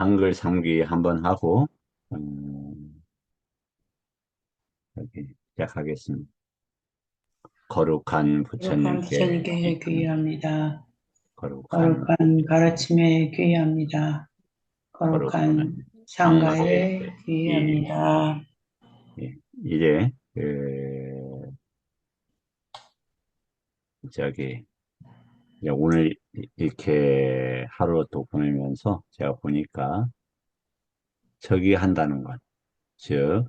한글 삼기 한번 하고, 음, 여기 시작하겠습니다. 거룩한 거룩한 부처님께 부처님께 귀의합니다. 거룩한, 거룩한 가르침에 귀의합니다. 거룩한 거룩한 상가에 상가에 예, 귀의합니다. 예. 이제, 저기, 이제 오늘 이렇게 하루 또 보내면서 제가 보니까 저기 한다는 것, 즉,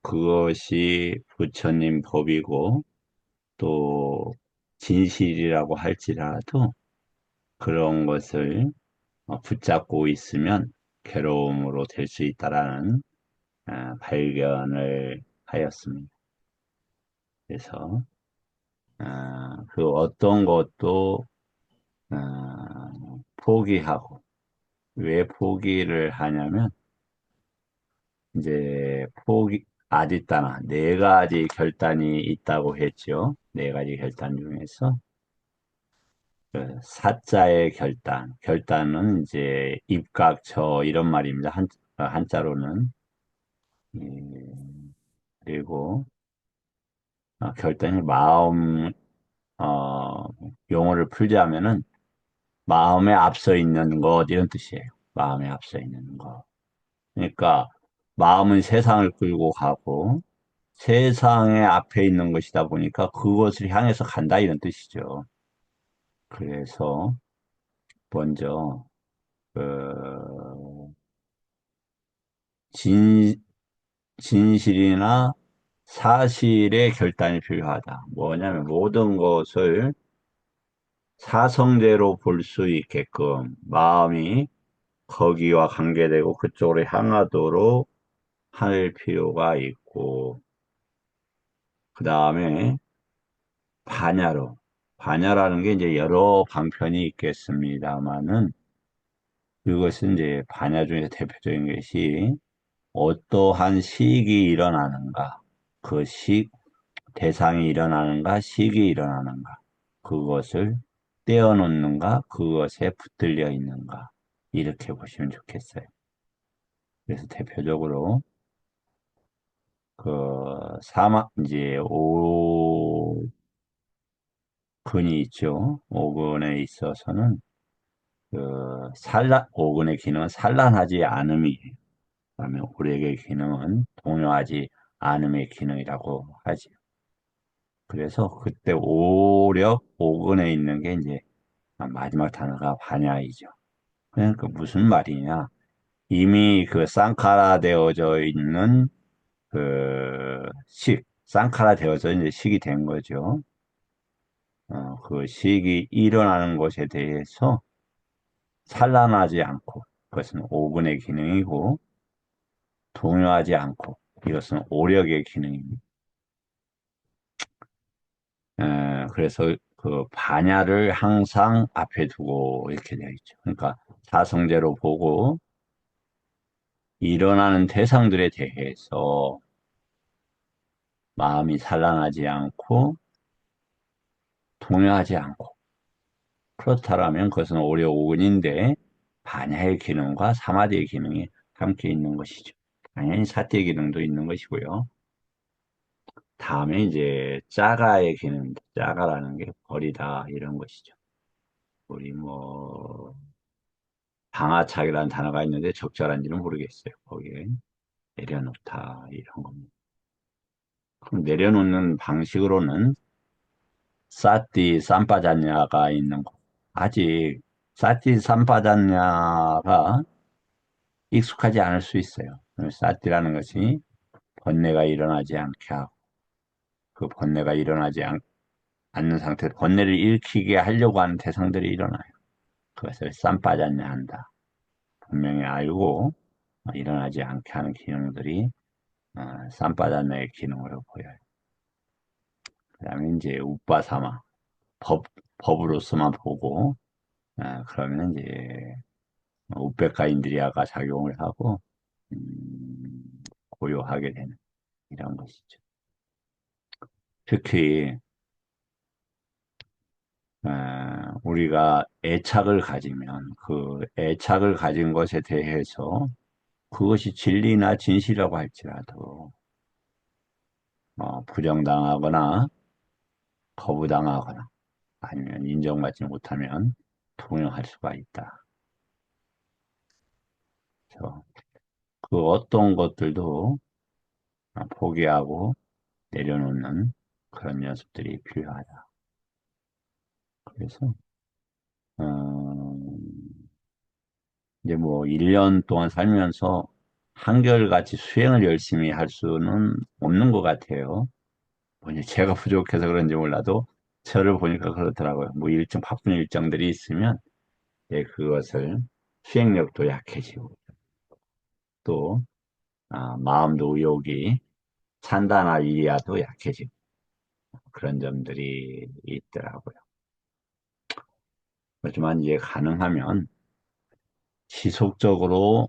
그것이 부처님 법이고 또 진실이라고 할지라도 그런 것을 붙잡고 있으면 괴로움으로 될 수 있다라는 발견을 하였습니다. 그래서 그 어떤 것도 포기하고 왜 포기를 하냐면 이제 아디따나 네 가지 결단이 있다고 했죠. 네 가지 결단 중에서 그 사자의 결단, 결단은 이제 입각처 이런 말입니다. 한자로는 그리고 결단이 어, 용어를 풀자면은 마음에 앞서 있는 것 이런 뜻이에요. 마음에 앞서 있는 것. 그러니까 마음은 세상을 끌고 가고 세상의 앞에 있는 것이다 보니까 그것을 향해서 간다 이런 뜻이죠. 그래서 먼저 그 진, 진실이나 사실의 결단이 필요하다. 뭐냐면 모든 것을 사성제로 볼 수 있게끔 마음이 거기와 관계되고 그쪽으로 향하도록 할 필요가 있고, 그 다음에 반야로. 반야라는 게 이제 여러 방편이 있겠습니다만은, 그것은 이제 반야 중에서 대표적인 것이 어떠한 시익이 일어나는가, 그 대상이 일어나는가, 시익이 일어나는가, 그것을 떼어놓는가, 그것에 붙들려 있는가, 이렇게 보시면 좋겠어요. 그래서 대표적으로 이제 오근이 있죠. 오근에 있어서는 오근의 기능은 산란하지 않음이에요. 그다음에 오력의 기능은 동요하지 않음의 기능이라고 하지. 그래서 그때 오근에 있는 게 이제 마지막 단어가 반야이죠. 그러니까 무슨 말이냐? 이미 그 쌍카라 되어져 있는 쌍카라 되어져 이제 식이 된 거죠. 그 식이 일어나는 것에 대해서 산란하지 않고, 그것은 오근의 기능이고, 동요하지 않고, 이것은 오력의 기능입니다. 그래서 그 반야를 항상 앞에 두고 이렇게 되어 있죠. 그러니까 사성제로 보고 일어나는 대상들에 대해서 마음이 산란하지 않고 동요하지 않고 그렇다면 그것은 오려 오근인데 반야의 기능과 사마디의 기능이 함께 있는 것이죠. 당연히 사티의 기능도 있는 것이고요. 다음에 이제 짜가의 기능, 짜가라는 게 버리다 이런 것이죠. 우리 뭐 방아착이라는 단어가 있는데 적절한지는 모르겠어요. 거기에 내려놓다 이런 겁니다. 그럼 내려놓는 방식으로는 사띠 삼파자냐가 있는 거. 아직 사띠 삼파자냐가 익숙하지 않을 수 있어요. 사띠라는 것이 번뇌가 일어나지 않게 하고 그 번뇌가 않는 상태로 번뇌를 일으키게 하려고 하는 대상들이 일어나요. 그것을 쌈빠졌냐 한다. 분명히 알고 일어나지 않게 하는 기능들이 쌈빠졌냐의 기능으로 보여요. 그 다음에 이제 우빠사마 법으로서만 보고 그러면 이제 우백가인드리아가 작용을 하고 고요하게 되는 이런 것이죠. 특히 우리가 애착을 가지면 그 애착을 가진 것에 대해서 그것이 진리나 진실이라고 할지라도 부정당하거나 거부당하거나 아니면 인정받지 못하면 동요할 수가 있다. 그래서 그 어떤 것들도 포기하고 내려놓는 그런 연습들이 필요하다. 그래서 이제 뭐 1년 동안 살면서 한결같이 수행을 열심히 할 수는 없는 것 같아요. 뭐 이제 제가 부족해서 그런지 몰라도 저를 보니까 그렇더라고요. 뭐 일정 바쁜 일정들이 있으면 그것을 수행력도 약해지고 또 마음도 의욕이 산다나 이리야도 약해지고 그런 점들이 있더라고요. 하지만 이게 가능하면 지속적으로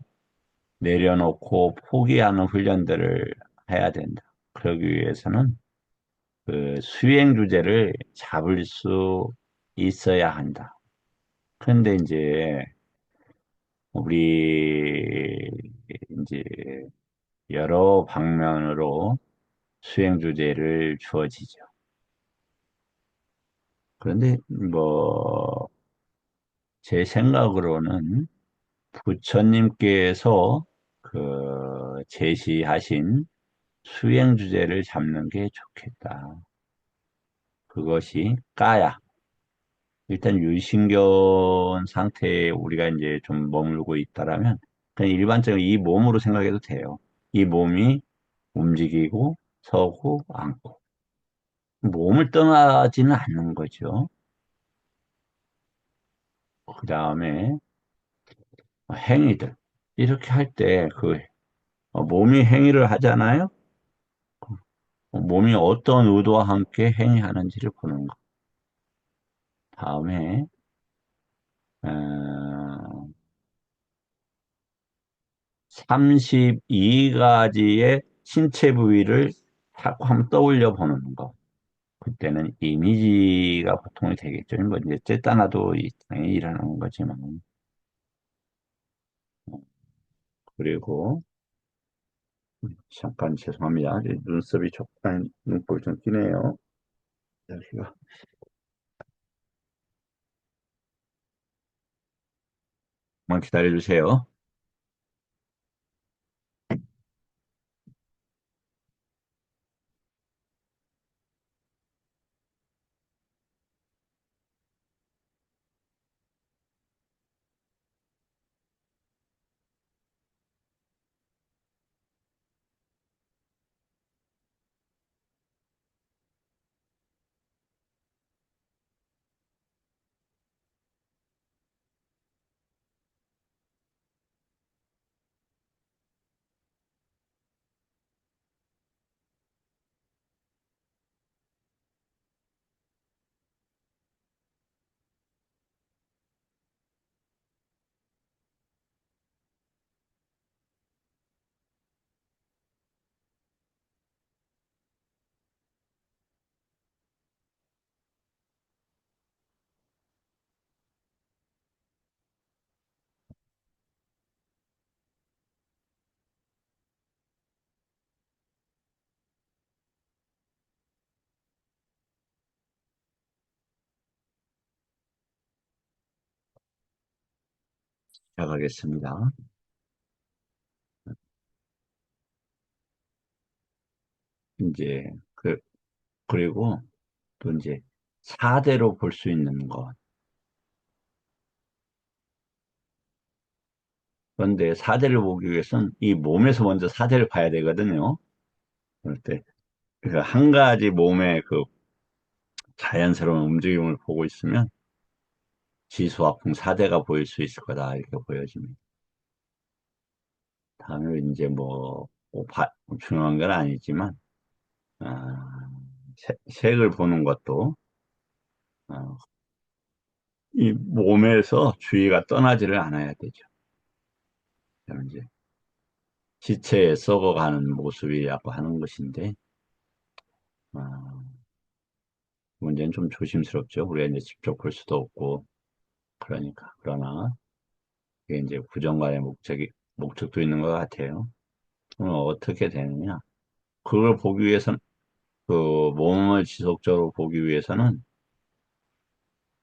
내려놓고 포기하는 훈련들을 해야 된다. 그러기 위해서는 그 수행 주제를 잡을 수 있어야 한다. 그런데 이제 우리 이제 여러 방면으로 수행 주제를 주어지죠. 그런데 뭐 제 생각으로는 부처님께서 그 제시하신 수행 주제를 잡는 게 좋겠다. 그것이 까야. 일단 유신견 상태에 우리가 이제 좀 머물고 있다라면 그냥 일반적인 이 몸으로 생각해도 돼요. 이 몸이 움직이고 서고 앉고 몸을 떠나지는 않는 거죠. 그 다음에 행위들 이렇게 할 때 그 몸이 행위를 하잖아요. 몸이 어떤 의도와 함께 행위하는지를 보는 거. 다음에 32가지의 신체 부위를 자꾸 한번 떠올려 보는 거. 그때는 이미지가 보통이 되겠죠. 뭐 이제 쨌다나도 당연히 일어나는 거지만. 그리고 잠깐 죄송합니다. 눈썹이 적당 눈곱이 좀 끼네요. 여기가 만 기다려 주세요. 시작하겠습니다. 이제 그리고 또 이제 사대로 볼 수 있는 것. 그런데 사대를 보기 위해서는 이 몸에서 먼저 사대를 봐야 되거든요. 그럴 때, 그래서 한 가지 몸의 그 자연스러운 움직임을 보고 있으면 지수화풍 사대가 보일 수 있을 거다. 이렇게 보여집니다. 다음에 이제 중요한 건 아니지만, 아, 색을 보는 것도, 어, 이 몸에서 주의가 떠나지를 않아야 되죠. 그럼 이제 지체에 썩어가는 모습이라고 하는 것인데, 어, 이제는 좀 조심스럽죠. 우리가 이제 직접 볼 수도 없고, 그러니까. 그러나, 이게 이제 구정관의 목적도 있는 것 같아요. 그럼 어떻게 되느냐? 그걸 보기 위해서는, 그 몸을 지속적으로 보기 위해서는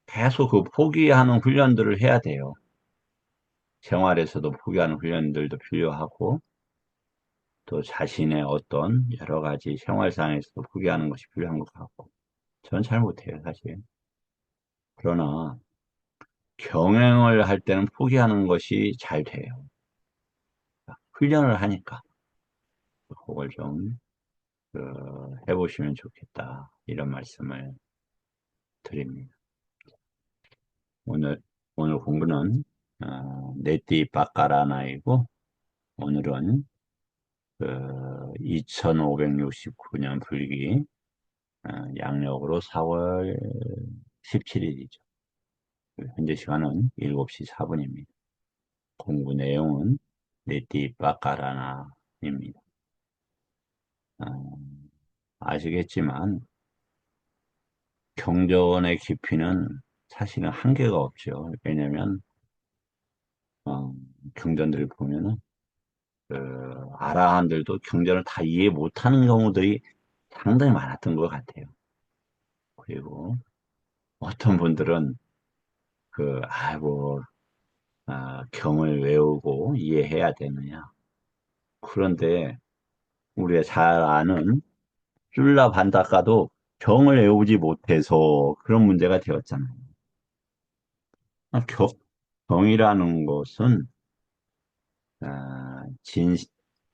계속 그 포기하는 훈련들을 해야 돼요. 생활에서도 포기하는 훈련들도 필요하고, 또 자신의 어떤 여러 가지 생활상에서도 포기하는 것이 필요한 것 같고, 저는 잘 못해요, 사실. 그러나, 경영을 할 때는 포기하는 것이 잘 돼요. 훈련을 하니까. 그걸 좀, 해보시면 좋겠다. 이런 말씀을 드립니다. 오늘, 오늘 공부는, 네띠 바까라나이고, 오늘은, 2569년 불기, 양력으로 4월 17일이죠. 현재 시간은 7시 4분입니다. 공부 내용은 네띠 바까라나입니다. 아시겠지만, 경전의 깊이는 사실은 한계가 없죠. 왜냐면, 어, 경전들을 보면은, 그, 아라한들도 경전을 다 이해 못하는 경우들이 상당히 많았던 것 같아요. 그리고 어떤 분들은 아이고, 경을 외우고 이해해야 되느냐. 그런데 우리가 잘 아는 쫄라 반다까도 경을 외우지 못해서 그런 문제가 되었잖아요. 아, 경이라는 것은 진,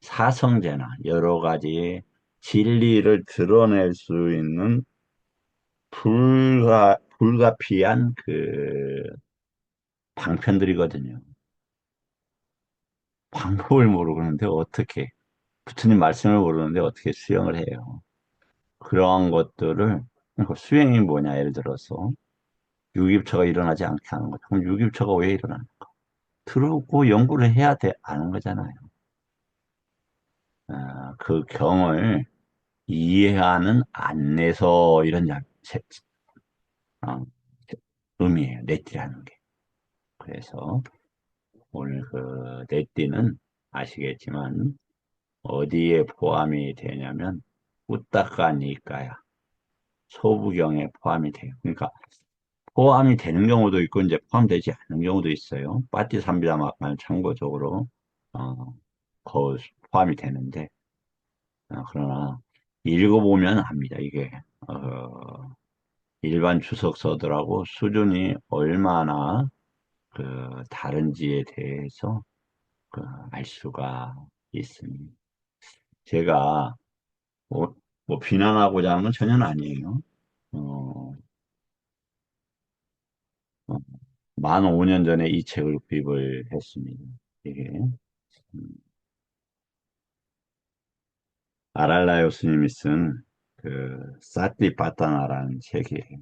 사성제나 여러 가지 진리를 드러낼 수 있는 불가피한 방편들이거든요. 방법을 모르는데 어떻게, 부처님 말씀을 모르는데 어떻게 수행을 해요. 그러한 것들을, 그러니까 수행이 뭐냐, 예를 들어서, 유기부처가 일어나지 않게 하는 거죠. 그럼 유기부처가 왜 일어나는 거? 들어오고 연구를 해야 아는 거잖아요. 그 경을 이해하는 안내서 이런 어, 의미예요. 네티라는 게. 그래서 오늘 네티는 아시겠지만 어디에 포함이 되냐면 우따까 니까야 소부경에 포함이 돼요. 그러니까 포함이 되는 경우도 있고 이제 포함되지 않는 경우도 있어요. 빠띠삼비다마만 참고적으로 어, 거 포함이 되는데 그러나 읽어보면 압니다. 이게 일반 주석서들하고 수준이 얼마나 다른지에 대해서 알 수가 있습니다. 제가 뭐, 뭐 비난하고자 하는 건 전혀 아니에요. 어, 어, 만 5년 전에 이 책을 구입을 했습니다. 이게 아랄라요 스님이 쓴 사티파타나라는 책이에요.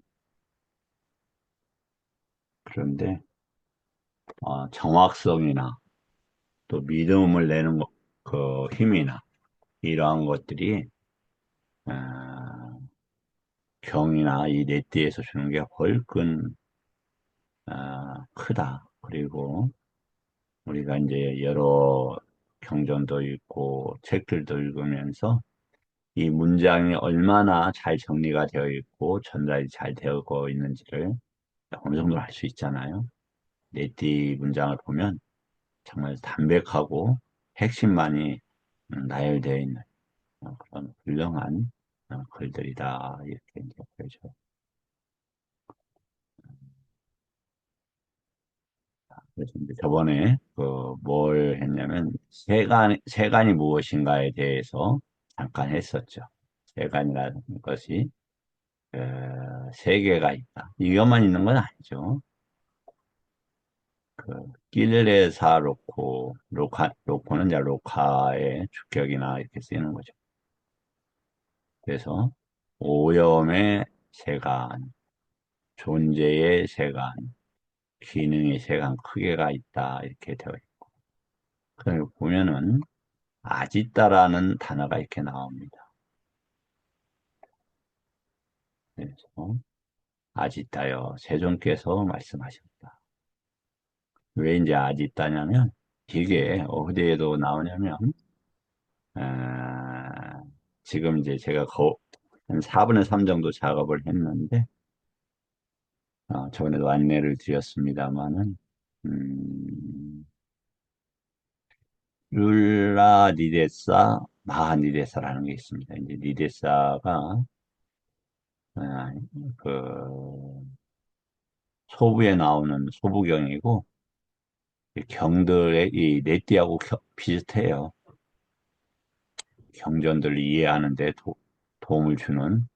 그런데 정확성이나 또 믿음을 내는 힘이나 이러한 것들이 어, 경이나 이 넷띠에서 주는 게 훨씬 크다. 그리고 우리가 이제 여러 경전도 읽고 책들도 읽으면서 이 문장이 얼마나 잘 정리가 되어 있고 전달이 잘 되고 있는지를 어느 정도 알 수 있잖아요. 넷띠 문장을 보면 정말 담백하고 핵심만이 나열되어 있는 그런 훌륭한 글들이다. 이렇게 이제 보여줘요. 그래서 이제 저번에 뭘 했냐면 세간이 무엇인가에 대해서 잠깐 했었죠. 세간이라는 것이 세계가 있다. 이것만 있는 건 아니죠. 끼르레사 로코는 이제 로카의 주격이나 이렇게 쓰이는 거죠. 그래서 오염의 세간, 존재의 세간, 기능의 세간 크게가 있다 이렇게 되어 있고, 그걸 보면은 아지따라는 단어가 이렇게 나옵니다. 그래서 아지따여 세존께서 말씀하셨다. 왜 이제 아지따냐면 이게 어디에도 나오냐면 아, 지금 이제 제가 한 4분의 3 정도 작업을 했는데 저번에도 안내를 드렸습니다마는 룰라 니데사 마하 니데사라는 게 있습니다. 이제 니데사가 아, 그 소부에 나오는 소부경이고 이 경들의 이 네띠하고 비슷해요. 경전들을 이해하는 데 도움을 주는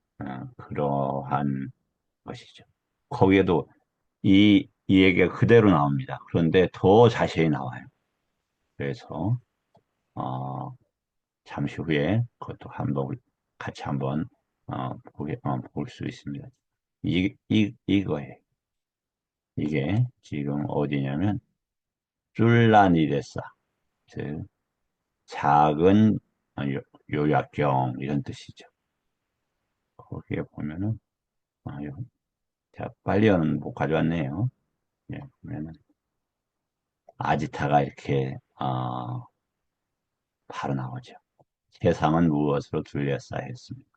그러한 것이죠. 거기에도 이 얘기가 그대로 나옵니다. 그런데 더 자세히 나와요. 그래서 어, 잠시 후에 그것도 한번 같이 한번 볼 수 있습니다. 이거에 이게 지금 어디냐면 쫄라니데사, 즉 작은 요약경 이런 뜻이죠. 거기에 보면은 아, 요, 자 빨리는 못 가져왔네요. 예, 보면은 아지타가 이렇게 바로 나오죠. 세상은 무엇으로 둘러싸였습니까?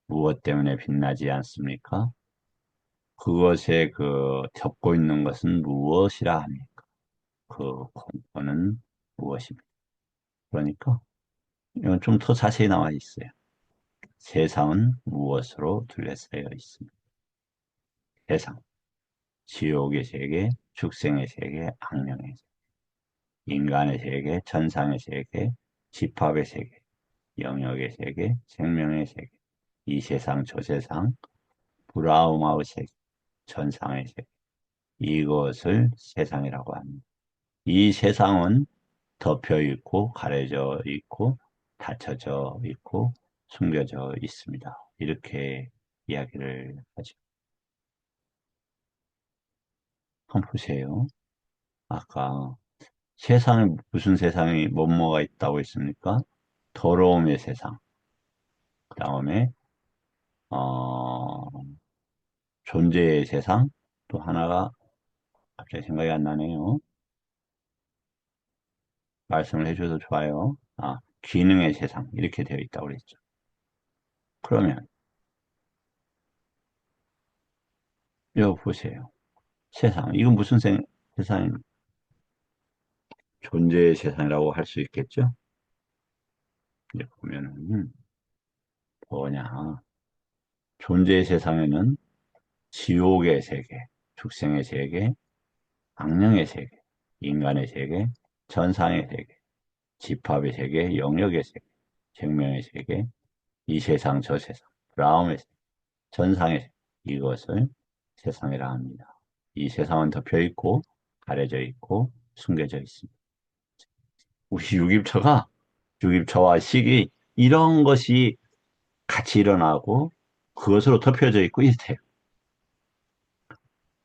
무엇 때문에 빛나지 않습니까? 그것에 덮고 있는 것은 무엇이라 합니까? 그 공포는 무엇입니까? 그러니까 이건 좀 더 자세히 나와 있어요. 세상은 무엇으로 둘러싸여 있습니까? 세상, 지옥의 세계, 축생의 세계, 악령의 세계, 인간의 세계, 천상의 세계, 집합의 세계, 영역의 세계, 생명의 세계, 이 세상, 저 세상, 브라우마의 세계, 천상의 세계, 이것을 세상이라고 합니다. 이 세상은 덮여 있고, 가려져 있고, 닫혀져 있고, 숨겨져 있습니다. 이렇게 이야기를 하죠. 한번 보세요. 아까 세상에 무슨 세상이 뭐뭐가 있다고 했습니까? 더러움의 세상. 그 다음에 어, 존재의 세상. 또 하나가 갑자기 생각이 안 나네요. 말씀을 해주셔서 좋아요. 기능의 세상 이렇게 되어 있다고 그랬죠. 그러면 이거 보세요. 세상 이건 무슨 세상 존재의 세상이라고 할 수 있겠죠? 이제 보면은 뭐냐 존재의 세상에는 지옥의 세계, 축생의 세계, 악령의 세계, 인간의 세계, 전상의 세계, 집합의 세계, 영역의 세계, 생명의 세계, 이 세상 저 세상, 브라움의 세계, 전상의 세계, 이것을 세상이라 합니다. 이 세상은 덮여 있고 가려져 있고 숨겨져 있습니다. 우리 유깁처와 식이 이런 것이 같이 일어나고 그것으로 덮여져 있고 이래요.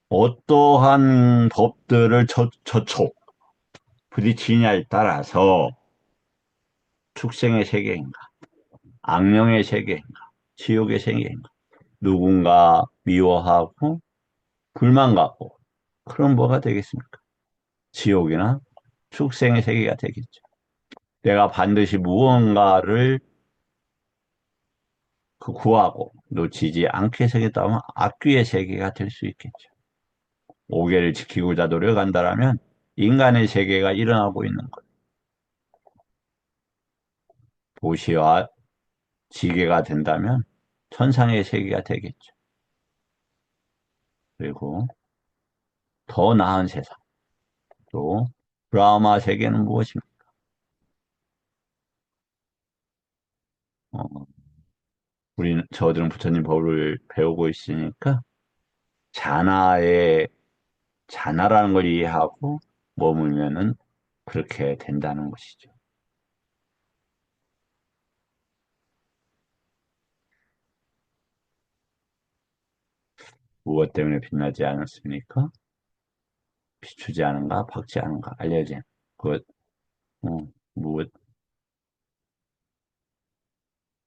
어떠한 법들을 저촉 부딪히냐에 따라서 축생의 세계인가, 악령의 세계인가, 지옥의 세계인가, 누군가 미워하고 불만 갖고 그럼 뭐가 되겠습니까? 지옥이나 축생의 세계가 되겠죠. 내가 반드시 무언가를 구하고 놓치지 않게 생겼다면 악귀의 세계가 될 수 있겠죠. 오계를 지키고자 노력한다면 인간의 세계가 일어나고 있는 것. 도시와 지계가 된다면 천상의 세계가 되겠죠. 그리고 더 나은 세상, 또 브라마 세계는 무엇입니까? 어, 저들은 부처님 법을 배우고 있으니까 자나의 자나라는 걸 이해하고 머물면은 그렇게 된다는 것이죠. 무엇 때문에 빛나지 않았습니까? 비추지 않은가, 밝지 않은가, 알려진 그 어, 무엇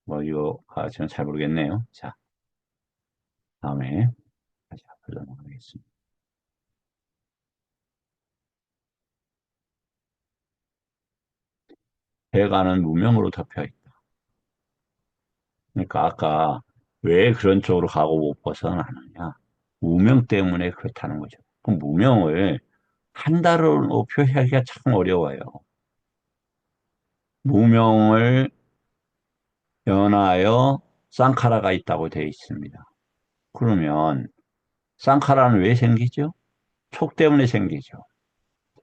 뭐 이거 저는 잘 모르겠네요. 자, 다음에 다시 앞으로 넘어가겠습니다. 해가는 무명으로 덮여 있다. 그러니까 아까 왜 그런 쪽으로 가고 못 벗어나느냐? 무명 때문에 그렇다는 거죠. 그럼 무명을 한 단어로 표현하기가 참 어려워요. 무명을 연하여 쌍카라가 있다고 되어 있습니다. 그러면 쌍카라는 왜 생기죠? 촉 때문에 생기죠.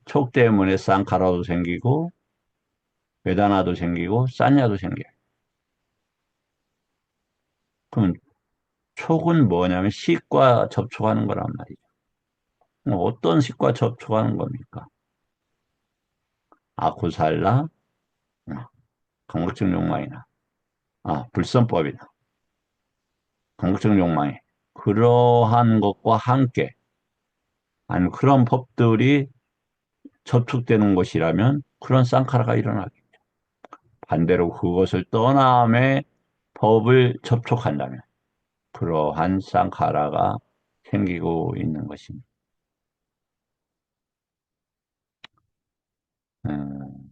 촉 때문에 쌍카라도 생기고 베다나도 생기고 산야도 생겨요. 그럼 촉은 뭐냐면 식과 접촉하는 거란 말이죠. 그럼 어떤 식과 접촉하는 겁니까? 아쿠살라, 강박증 욕망이나, 불선법이나, 강박증 욕망이 그러한 것과 함께 아니면 그런 법들이 접촉되는 것이라면 그런 쌍카라가 일어나겠죠. 반대로 그것을 떠남의 법을 접촉한다면 그러한 쌍카라가 생기고 있는 것입니다. 음,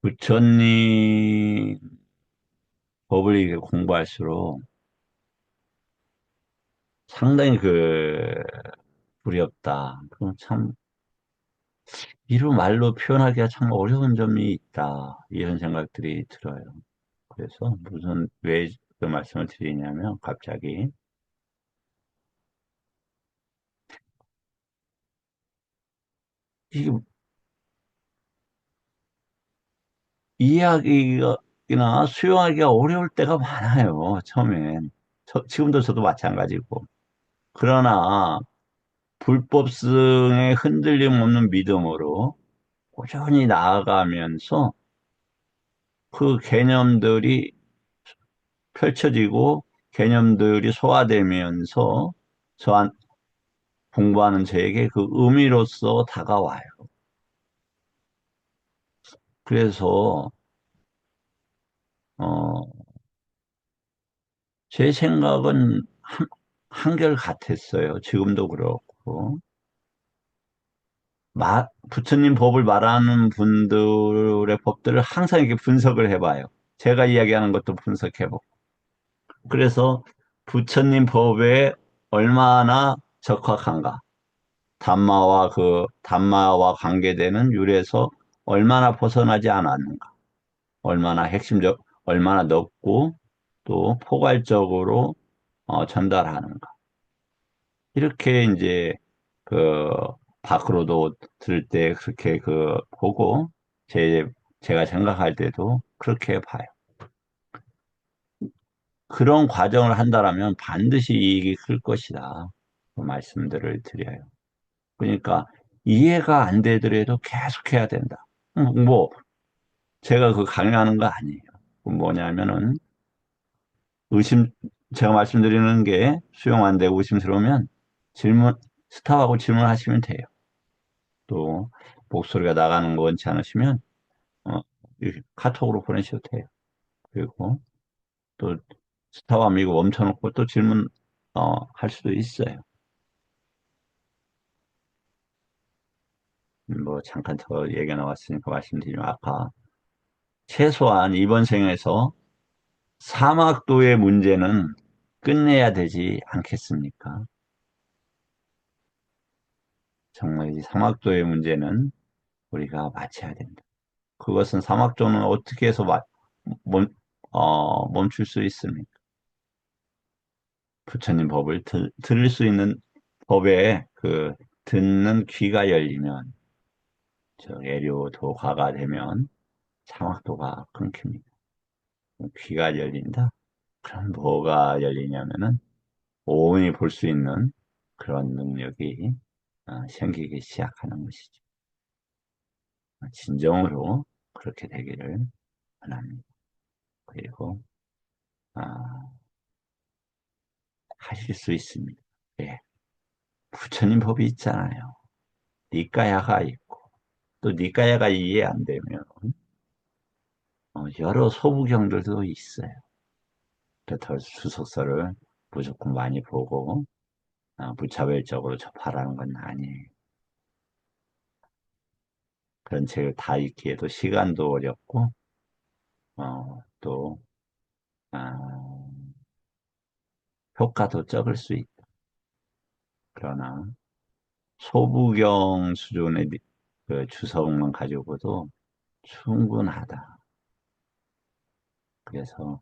부처님 법을 이렇게 공부할수록 상당히 두렵다. 그럼 참, 이루 말로 표현하기가 참 어려운 점이 있다. 이런 생각들이 들어요. 그래서 왜 그 말씀을 드리냐면, 갑자기, 이게 이해하기나 수용하기가 어려울 때가 많아요. 처음엔. 지금도 저도 마찬가지고. 그러나, 불법성에 흔들림 없는 믿음으로 꾸준히 나아가면서 그 개념들이 펼쳐지고 개념들이 소화되면서 저한 공부하는 저에게 그 의미로서 다가와요. 그래서 어, 제 생각은 한결 같았어요. 지금도 그렇고 부처님 법을 말하는 분들의 법들을 항상 이렇게 분석을 해봐요. 제가 이야기하는 것도 분석해보고. 그래서 부처님 법에 얼마나 적합한가. 담마와 관계되는 율에서 얼마나 벗어나지 않았는가, 얼마나 넓고 또 포괄적으로 전달하는가. 이렇게 이제 그 밖으로도 들을 때 그렇게 보고 제 제가 생각할 때도 그렇게 봐요. 그런 과정을 한다라면 반드시 이익이 클 것이다. 그 말씀들을 드려요. 그러니까 이해가 안 되더라도 계속 해야 된다. 뭐 제가 강요하는 거 아니에요. 뭐냐면은 의심 제가 말씀드리는 게 수용 안 되고 의심스러우면 질문 스탑하고 질문하시면 돼요. 또 목소리가 나가는 거 원치 않으시면 어, 이렇게 카톡으로 보내셔도 돼요. 그리고 또 스탑하면 이거 멈춰놓고 또 질문 할 수도 있어요. 뭐 잠깐 더 얘기가 나왔으니까 말씀드리면 아까 최소한 이번 생에서 사막도의 문제는 끝내야 되지 않겠습니까? 정말 이 사막도의 문제는 우리가 마쳐야 된다. 그것은 사막도는 어떻게 해서 멈출 수 있습니까? 부처님 법을 들을 수 있는 법에 듣는 귀가 열리면, 저 애료도가가 되면 사막도가 끊깁니다. 귀가 열린다? 그럼 뭐가 열리냐면은 오온이 볼 수 있는 그런 능력이 생기기 시작하는 것이죠. 진정으로 그렇게 되기를 원합니다. 그리고 아, 하실 수 있습니다. 예. 부처님 법이 있잖아요. 니까야가 있고 또 니까야가 이해 안 되면 여러 소부경들도 있어요. 그래서 주석서를 무조건 많이 보고 무차별적으로 접하라는 건 아니에요. 그런 책을 다 읽기에도 시간도 어렵고 또 아, 효과도 적을 수 있다. 그러나 소부경 수준의 그 주석만 가지고도 충분하다. 그래서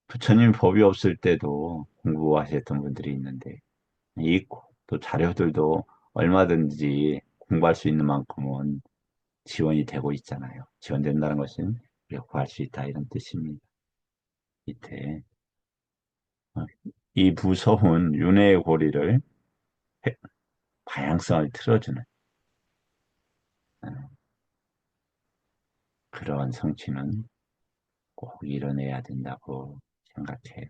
부처님 법이 없을 때도 공부하셨던 분들이 있는데 있고 또 자료들도 얼마든지 공부할 수 있는 만큼은 지원이 되고 있잖아요. 지원된다는 것은 우리가 구할 수 있다 이런 뜻입니다. 밑에 이 부서운 윤회의 고리를 방향성을 틀어주는 어, 그러한 성취는 꼭 이뤄내야 된다고 생각해요.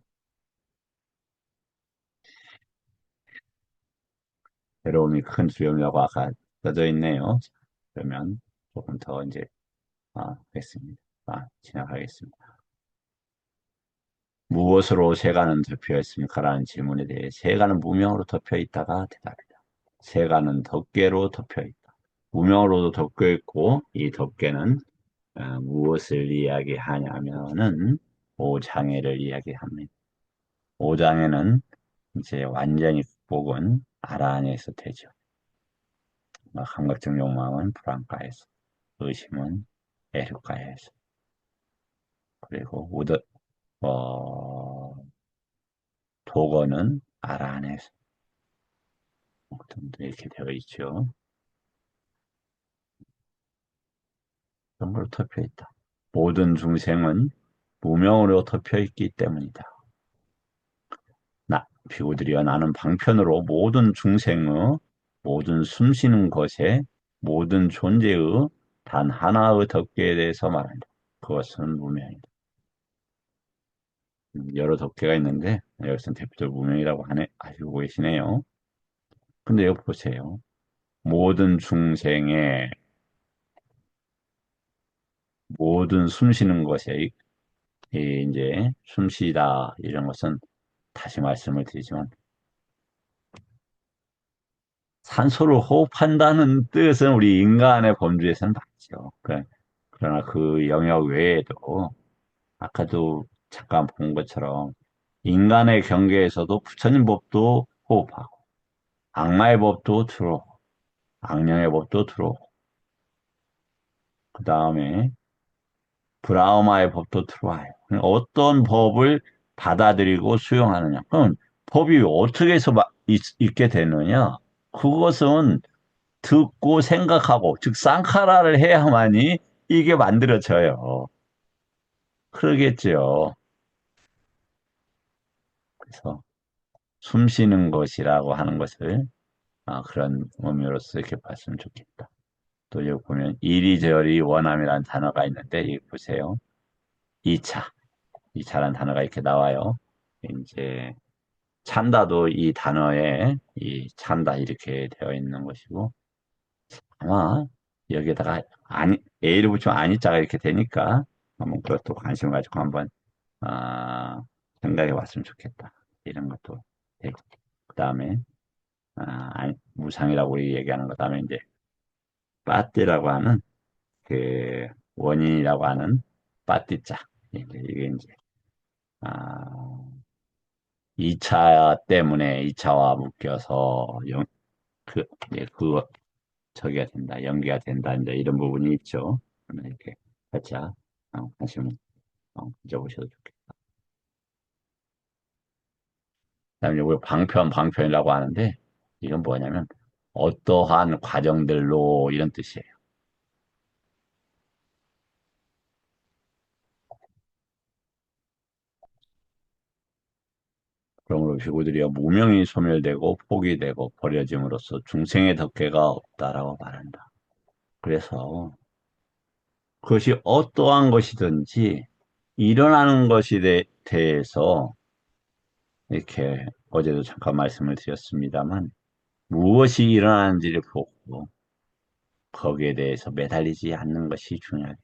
괴로움이 큰 두려움이라고 아까 써져 있네요. 그러면 조금 더 이제 하겠습니다. 지나가겠습니다. 무엇으로 세간은 덮여 있습니까? 라는 질문에 대해 세간은 무명으로 덮여 있다가 대답이다. 세간은 덮개로 덮여 있다. 무명으로도 덮여 있고 이 덮개는 무엇을 이야기하냐면은 오장애를 이야기합니다. 오장애는 이제 완전히 극복은 아라한에서 되죠. 감각적 욕망은 불안가에서, 의심은 애륙가에서, 그리고 어, 도거는 아라한에서 이렇게 되어 있죠. 그런 걸로 덮여 있다. 모든 중생은 무명으로 덮여 있기 때문이다. 비구들이여 나는 방편으로 모든 중생의 모든 숨쉬는 것에 모든 존재의 단 하나의 덮개에 대해서 말한다. 그것은 무명이다. 여러 덮개가 있는데 여기서는 대표적으로 무명이라고 하시고 계시네요. 근데 여기 보세요. 모든 중생의 모든 숨쉬는 것에 이제 숨쉬다 이런 것은 다시 말씀을 드리지만 산소를 호흡한다는 뜻은 우리 인간의 범주에서는 맞죠. 그러나 그 영역 외에도 아까도 잠깐 본 것처럼 인간의 경계에서도 부처님 법도 호흡하고 악마의 법도 들어오고 악령의 법도 들어오고 그 다음에 브라흐마의 법도 들어와요. 어떤 법을 받아들이고 수용하느냐. 그럼 법이 어떻게 해서 있게 되느냐? 그것은 듣고 생각하고, 즉, 쌍카라를 해야만이 이게 만들어져요. 그러겠죠. 그래서 숨 쉬는 것이라고 하는 것을 그런 의미로서 이렇게 봤으면 좋겠다. 또 여기 보면 이리저리 원함이라는 단어가 있는데, 여기 보세요. 2차, 2차라는 단어가 이렇게 나와요. 이제 찬다도 이 단어에 이 찬다 이렇게 되어 있는 것이고 아마 여기에다가 A를 붙이면 아니자가 이렇게 되니까 한번 그것도 관심을 가지고 한번 아, 생각해 봤으면 좋겠다. 이런 것도 되고 그 다음에 무상이라고 우리 얘기하는 것 다음에 이제 빠띠라고 하는 그 원인이라고 하는 빠띠자 이게 이제 아, 2차 때문에 2차와 묶여서 그, 그거 저기가 된다, 연기가 된다, 이제 이런 부분이 있죠. 이렇게 살짝 관심 가져보셔도 좋겠다. 그다음에 우리 방편이라고 하는데 이건 뭐냐면 어떠한 과정들로 이런 뜻이에요. 그러므로 비구들이여 무명이 소멸되고 포기되고 버려짐으로써 중생의 덕계가 없다라고 말한다. 그래서 그것이 어떠한 것이든지 일어나는 것에 대해서 이렇게 어제도 잠깐 말씀을 드렸습니다만 무엇이 일어나는지를 보고 거기에 대해서 매달리지 않는 것이 중요하다.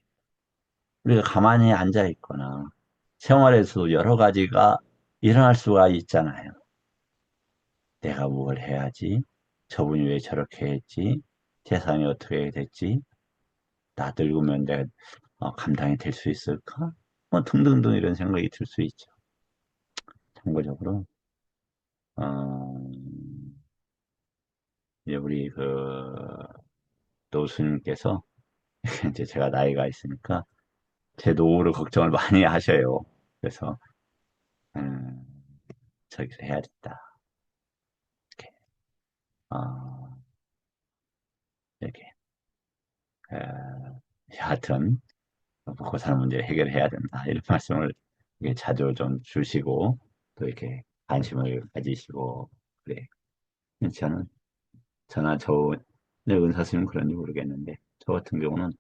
우리가 가만히 앉아 있거나 생활에서 여러 가지가 일어날 수가 있잖아요. 내가 뭘 해야지? 저분이 왜 저렇게 했지? 세상이 어떻게 됐지? 나 늙으면 내가 감당이 될 수 있을까? 뭐 등등등 이런 생각이 들 수 있죠. 참고적으로 어, 이제 우리 그 노수님께서 이제 제가 나이가 있으니까 제 노후를 걱정을 많이 하셔요. 그래서 음, 저기서 해야겠다. 이렇게 이렇게 하여튼 먹고 사는 문제 해결해야 된다. 이런 말씀을 이렇게 자주 좀 주시고 또 이렇게 관심을 가지시고 그래. 저는 저나 저 네, 은사스님 그런지 모르겠는데 저 같은 경우는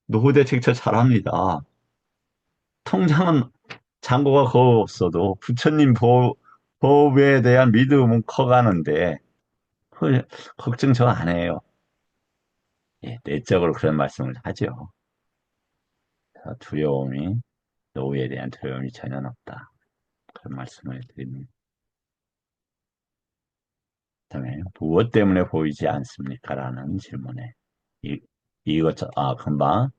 노후 대책 저 잘합니다. 통장은 잔고가 거의 없어도 부처님 법에 대한 믿음은 커가는데 그 걱정 저 안 해요. 예, 내적으로 그런 말씀을 하죠. 두려움이 노후에 대한 두려움이 전혀 없다. 그런 말씀을 드립니다. 그다음에 무엇 때문에 보이지 않습니까? 라는 질문에 이, 금방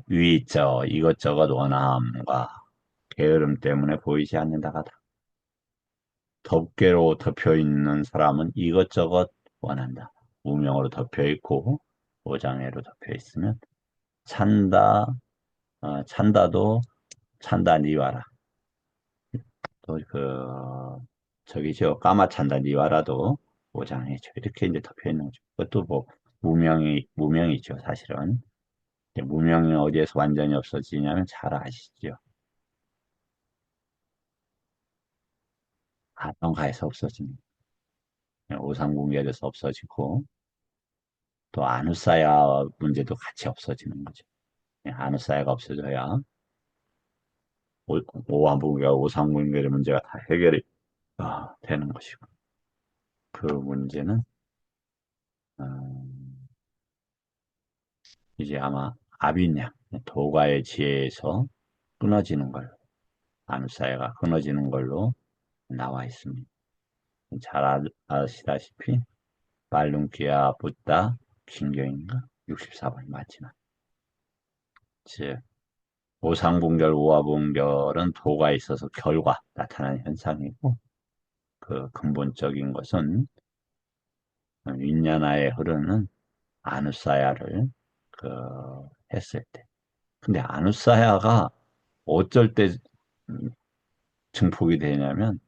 위있죠. 이것저것 원함과 게으름 때문에 보이지 않는다가 덮개로 덮여 있는 사람은 이것저것 원한다. 무명으로 덮여 있고 오장애로 덮여 있으면 찬다, 찬다도 찬다 니와라. 또 저기죠. 까마찬다 니와라도 오장애죠. 이렇게 이제 덮여 있는 거죠. 그것도 뭐 무명이죠. 사실은. 무명이 어디에서 완전히 없어지냐면 잘 아시죠. 아성가에서 없어집니다. 오상궁계에서 없어지고 또 아누사야 문제도 같이 없어지는 거죠. 아누사야가 없어져야 오한궁계와 오상궁계의 문제가 다 해결이 되는 것이고 그 문제는 음, 이제 아마 아비냐 도가의 지혜에서 끊어지는 걸로 아누사야가 끊어지는 걸로 나와 있습니다. 잘 아시다시피 말룬키아 붓다 신경인가 64번 맞지만 즉 오상분결, 우하분결은 도가 있어서 결과 나타나는 현상이고 그 근본적인 것은 윈냐나에 흐르는 아누사야를 그 했을 때. 근데 아누사야가 어쩔 때 증폭이 되냐면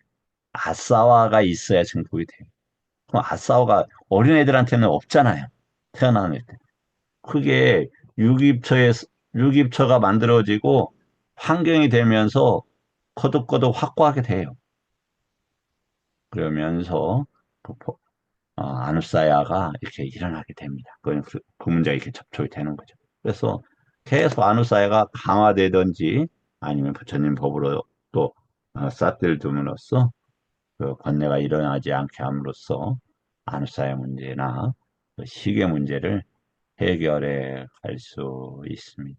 아싸와가 있어야 증폭이 돼요. 그럼 아싸와가 어린애들한테는 없잖아요. 태어나는 때. 그게 유기처에 유기처가 만들어지고 환경이 되면서 거듭거듭 확고하게 돼요. 그러면서 아누사야가 이렇게 일어나게 됩니다. 그 문제가 이렇게 접촉이 되는 거죠. 그래서 계속 아누사야가 강화되든지 아니면 부처님 법으로 또 싹들 둠으로써 그 번뇌가 일어나지 않게 함으로써 아누사야 문제나 그 시계 문제를 해결해 갈 수 있습니다.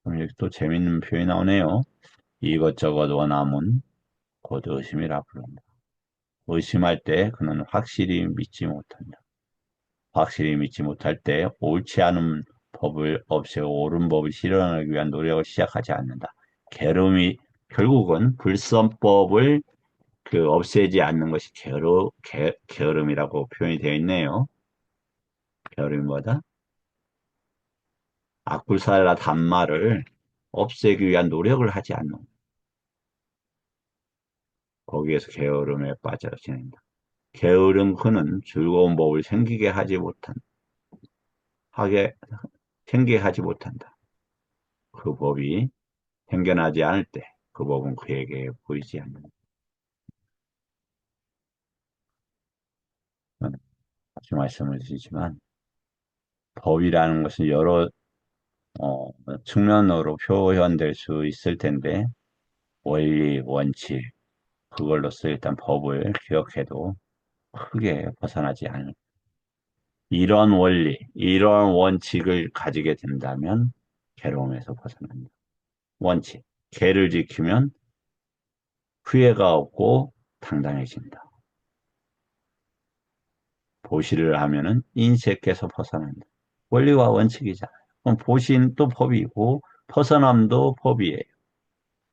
그럼 여기 또 재밌는 표현이 나오네요. 이것저것 원하면 곧 의심이라 부른다. 의심할 때 그는 확실히 믿지 못한다. 확실히 믿지 못할 때 옳지 않은 법을 없애고 옳은 법을 실현하기 위한 노력을 시작하지 않는다. 게으름이 결국은 불선법을 없애지 않는 것이 게으름이라고 표현이 되어 있네요. 게으름이 뭐다? 악불사라 단말을 없애기 위한 노력을 하지 않는 거기에서 게으름에 빠져 지낸다. 게으름 그는 즐거운 법을 하게 생기게 하지 못한다. 그 법이 생겨나지 않을 때 그 법은 그에게 보이지 않는다. 다시 말씀을 드리지만 법이라는 것은 여러 어, 측면으로 표현될 수 있을 텐데 원리, 원칙 그걸로써 일단 법을 기억해도 크게 벗어나지 않을. 이런 원리, 이런 원칙을 가지게 된다면 괴로움에서 벗어난다. 원칙. 개를 지키면 후회가 없고 당당해진다. 보시를 하면은 인색에서 벗어난다. 원리와 원칙이잖아요. 그럼 보시도 법이고 벗어남도 법이에요.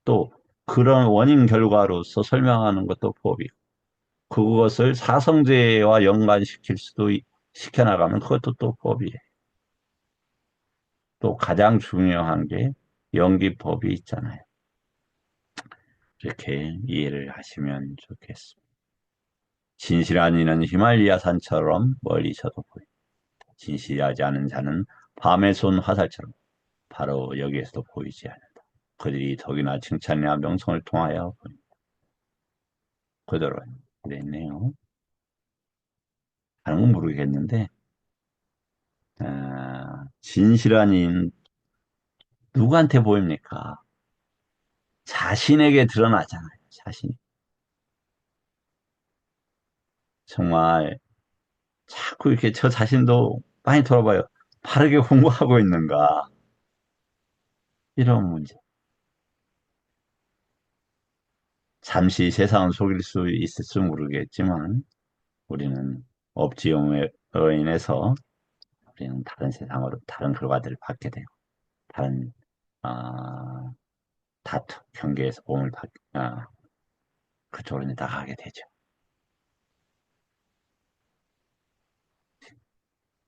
또 그런 원인 결과로서 설명하는 것도 법이고 그것을 사성제와 연관시킬 수도 시켜나가면 그것도 또 법이에요. 또 가장 중요한 게 연기법이 있잖아요. 이렇게 이해를 하시면 좋겠습니다. 진실한 이는 히말리아 산처럼 멀리서도 보인다. 진실하지 않은 자는 밤에 쏜 화살처럼 바로 여기에서도 보이지 않는다. 그들이 덕이나 칭찬이나 명성을 통하여 보인다. 그대로 돼 있네요. 다른 건 모르겠는데 진실한 이인 누구한테 보입니까? 자신에게 드러나잖아요. 자신. 정말 자꾸 이렇게 저 자신도 많이 돌아봐요. 바르게 공부하고 있는가? 이런 문제. 잠시 세상은 속일 수 있을지 모르겠지만 우리는 업지용으로 인해서 우리는 다른 세상으로 다른 결과들을 받게 되고 다른 아, 다투, 경계에서 그쪽으로 나가게 되죠.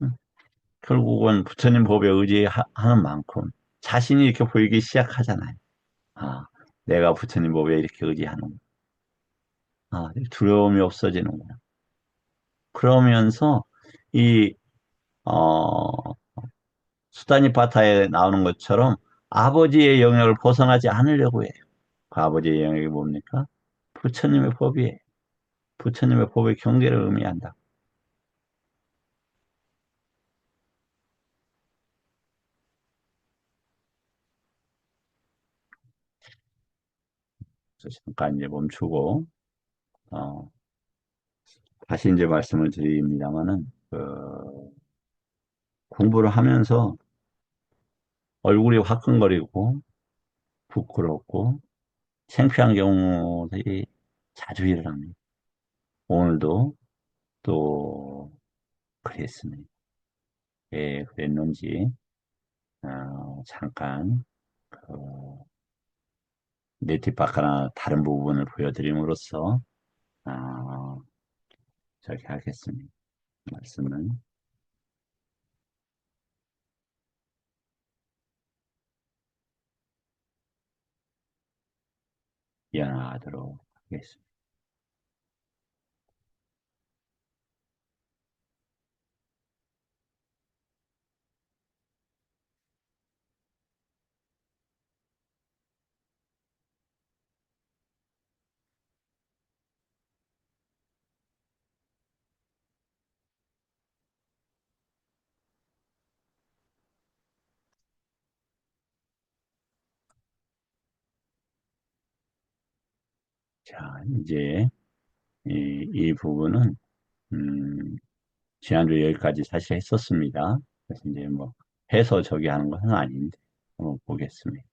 음, 결국은 부처님 법에 의지하는 만큼 자신이 이렇게 보이기 시작하잖아요. 아, 내가 부처님 법에 이렇게 의지하는 두려움이 없어지는구나. 그러면서 이 어, 수다니파타에 나오는 것처럼 아버지의 영역을 벗어나지 않으려고 해요. 그 아버지의 영역이 뭡니까? 부처님의 법이에요. 부처님의 법의 경계를 의미한다. 그래서 잠깐 이제 멈추고 어, 다시 이제 말씀을 드립니다만은 공부를 하면서 얼굴이 화끈거리고 부끄럽고 창피한 경우들이 자주 일어납니다. 오늘도 또 그랬습니다. 왜 그랬는지 잠깐 그 네티파카나 다른 부분을 보여드림으로써 어, 저기 하겠습니다. 말씀은 이어나가도록 하겠습니다. 자, 이제 이 부분은 음, 지난주 여기까지 사실 했었습니다. 그래서 이제 뭐 해서 저기 하는 것은 아닌데 한번 보겠습니다.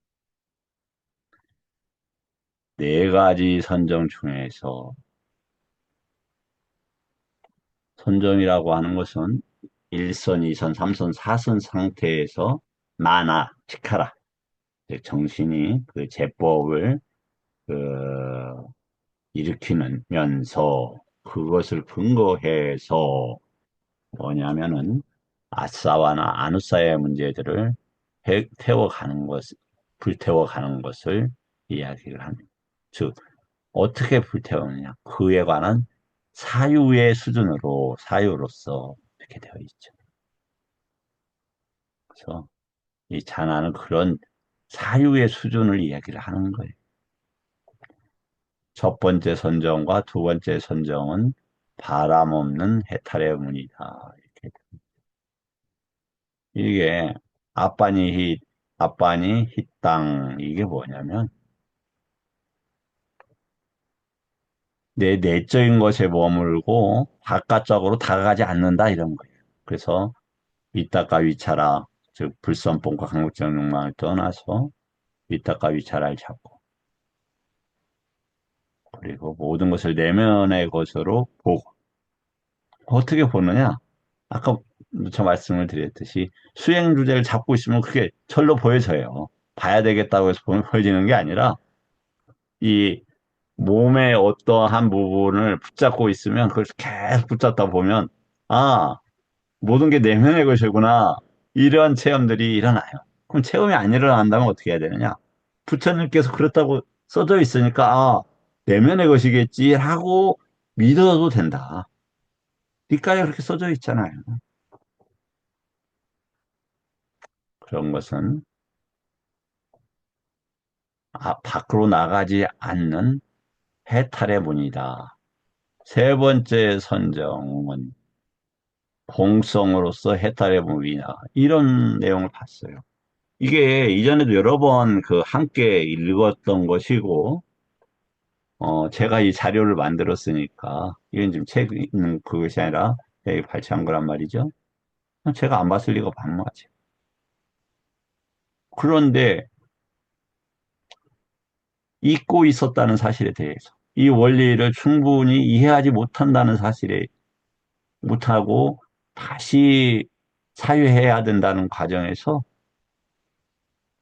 네 가지 선정 중에서 선정이라고 하는 것은 1선, 2선, 3선, 4선 상태에서 마나, 치카라, 즉 정신이 그 제법을 그 일으키면서 그것을 근거해서 뭐냐면은 아싸와나 아누사의 문제들을 태워가는 불태워가는 것을 이야기를 합니다. 즉, 어떻게 불태우느냐. 그에 관한 사유로서 이렇게 되어 있죠. 그래서 이 잔화는 그런 사유의 수준을 이야기를 하는 거예요. 첫 번째 선정과 두 번째 선정은 바람 없는 해탈의 문이다. 이렇게. 이게 아빠니 히땅 이게 뭐냐면 내 내적인 것에 머물고 바깥쪽으로 다가가지 않는다 이런 거예요. 그래서 위탁과 위차라, 즉 불선법과 강력적 욕망을 떠나서 위탁과 위차라를 잡고, 그리고 모든 것을 내면의 것으로 보고, 어떻게 보느냐? 아까 저 말씀을 드렸듯이 수행 주제를 잡고 있으면 그게 절로 보여져요. 봐야 되겠다고 해서 보여지는 게 아니라 이 몸의 어떠한 부분을 붙잡고 있으면 그걸 계속 붙잡다 보면 아, 모든 게 내면의 것이구나. 이런 체험들이 일어나요. 그럼 체험이 안 일어난다면 어떻게 해야 되느냐? 부처님께서 그렇다고 써져 있으니까 아, 내면의 것이겠지 하고 믿어도 된다. 뒷가에 그렇게 써져 있잖아요. 그런 것은 밖으로 나가지 않는 해탈의 문이다. 세 번째 선정은 공성으로서 해탈의 문이다. 이런 내용을 봤어요. 이게 이전에도 여러 번 그 함께 읽었던 것이고, 제가 이 자료를 만들었으니까, 이건 지금 책 있는 그것이 아니라 내가 발췌한 거란 말이죠. 제가 안 봤을 리가 반무하지. 그런데 잊고 있었다는 사실에 대해서, 이 원리를 충분히 이해하지 못한다는 사실에 못하고 다시 사유해야 된다는 과정에서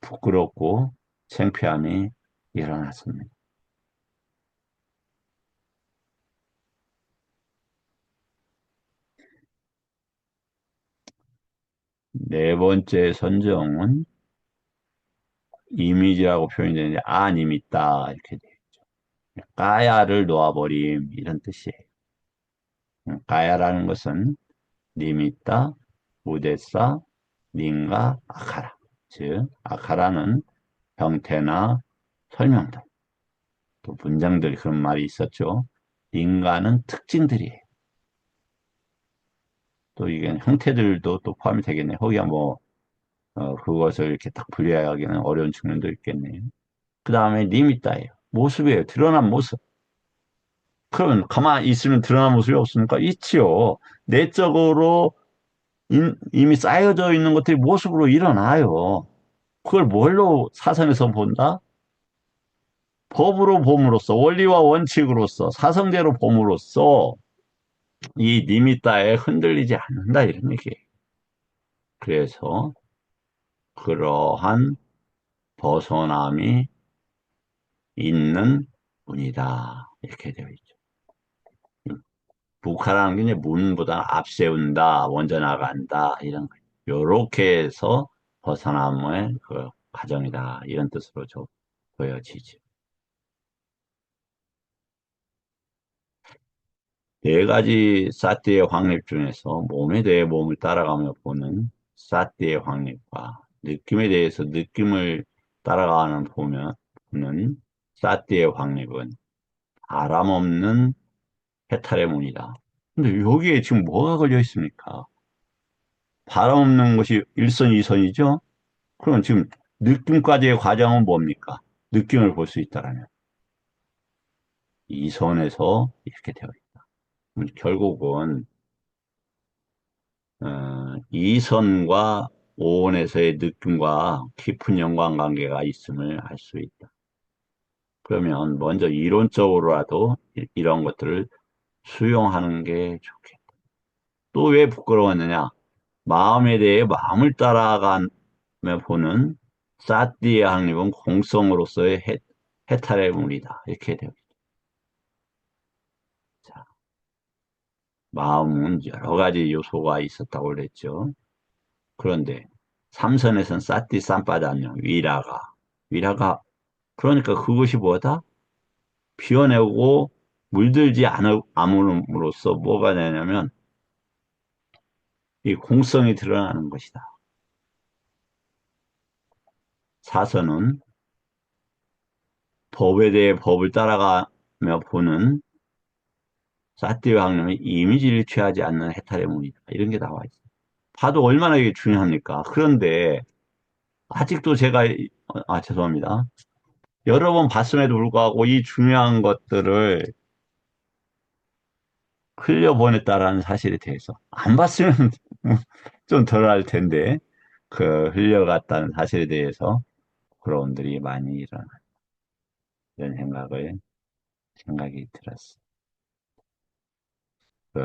부끄럽고 창피함이 일어났습니다. 네 번째 선정은 이미지라고 표현이 되는데 안 있다 이렇게 돼요. 까야를 놓아버림 이런 뜻이에요. 까야라는 것은 니미따, 무데사, 닌가, 아카라. 즉 아카라는 형태나 설명들, 또 문장들 그런 말이 있었죠. 닌가는 특징들이에요. 또 이게 형태들도 또 포함이 되겠네요. 거기야 뭐 그것을 이렇게 딱 분류하기는 어려운 측면도 있겠네요. 그 다음에 니미따예요. 모습이에요. 드러난 모습. 그러면 가만히 있으면 드러난 모습이 없습니까? 있지요. 내적으로 이미 쌓여져 있는 것들이 모습으로 일어나요. 그걸 뭘로 사선에서 본다? 법으로 봄으로써, 원리와 원칙으로서, 사성제로 봄으로써 이 니미따에 흔들리지 않는다 이런 얘기예요. 그래서 그러한 벗어남이 있는 문이다 이렇게 되어 있죠. 북한라는 게 이제 문보다 앞세운다, 먼저 나간다, 이런, 요렇게 해서 벗어남의 그 과정이다. 이런 뜻으로 좀 보여지죠. 네 가지 사티의 확립 중에서 몸에 대해 몸을 따라가며 보는 사티의 확립과 느낌에 대해서 느낌을 따라가는 보는 사티의 확립은 바람 없는 해탈의 문이다. 근데 여기에 지금 뭐가 걸려 있습니까? 바람 없는 것이 일선, 이선이죠? 그럼 지금 느낌까지의 과정은 뭡니까? 느낌을 볼 수 있다라면. 이선에서 이렇게 되어 있다. 결국은, 이선과 오원에서의 느낌과 깊은 연관관계가 있음을 알 수 있다. 그러면 먼저 이론적으로라도 이런 것들을 수용하는 게 좋겠다. 또 왜 부끄러웠느냐? 마음에 대해 마음을 따라가며 보는 사띠의 확립은 공성으로서의 해탈의 문이다. 이렇게 되어 있죠. 자, 마음은 여러 가지 요소가 있었다고 그랬죠. 그런데 삼선에서는 사띠 쌈바다냐 위라가. 위라가, 그러니까 그것이 뭐다? 피어내고 물들지 않음으로써 뭐가 되냐면 이 공성이 드러나는 것이다. 사선은 법에 대해 법을 따라가며 보는 사티의 학념이 이미지를 취하지 않는 해탈의 문이다. 이런 게 나와 있어요. 봐도 얼마나 이게 중요합니까? 그런데 아직도 제가 죄송합니다. 여러 번 봤음에도 불구하고 이 중요한 것들을 흘려보냈다라는 사실에 대해서 안 봤으면 좀 덜 할 텐데, 그 흘려갔다는 사실에 대해서 부러움들이 많이 일어나. 이런 생각이 들었어. 그,